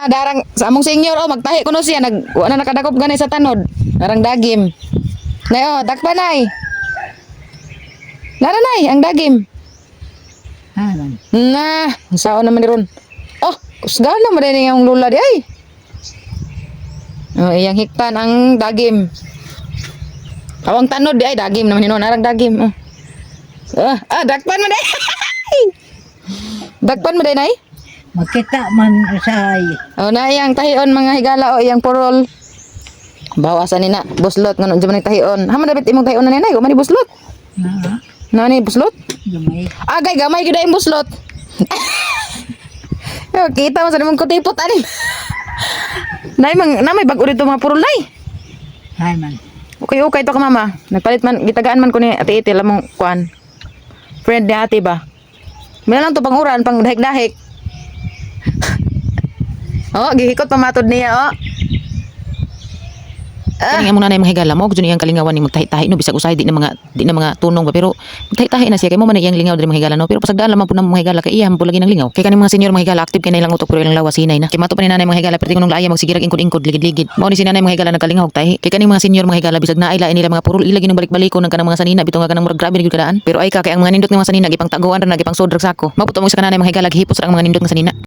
Darang sa among senior oh magtahi kuno siya wala nakadakop gani sa tanod. Darang dagim. Nay oh, dakpan nay. Nara nay ang dagim. Haman. Nah, sao naman ni ron. Oh, kusgan na man yung lula di ay. Oh, iyang hiktan ang dagim. Awang tanod di ay dagim naman hinon narang dagim. Oh. Dakpan mo day. Dakpan mo day nay. Makita man usay. Oh, na iyang tahion mga higala o iyang purol. Bawasan ni na buslot ngano jaman tahion. Haman dapat imong tahion na nay, mani buslot. Na. Nani buslot? Gamay. Agay gamay gyud imong buslot. Yo, kita mo sa nimong kutipot ani. Nay na may bag-o dito mga purol nay. Haman. Okay to ka mama. Nagpalit man gitagaan man ko ni Ate Ite lamong kuan. Friend ni ate ba? May lang to panguran pang dahik-dahik. Oh, gihikot pamatod niya oh. Kani among nanay mga higala mo gud iyang kalingawan ni magtahi-tahi no bisag usay di na mga tunong ba pero magtahi-tahi na siya kay mo man iyang lingaw diri mga higala no pero pasagdaan lamang po na mga higala kay iya mo lagi nang lingaw kay kani mga senior mga higala active kay ilang utok pero ilang lawas hinay na kay mato pa ni nanay mga higala perti nung laaya magsigirag ingkod-ingkod ligid-ligid mao ni si nanay mga higala nagkalingaw og tahi kay kani mga senior mga higala bisag naay lain nila mga purol ilagi nang balik-balikon ng kanang mga sanina bitong kanang murag grabe gyud kadaan pero ay ka kay ang mga nindot nga mga sanina gipang taguan ra na gipang sodrag sako maputo mo sa kananay mga higala gihipos ra ang mga nindot nga sanina.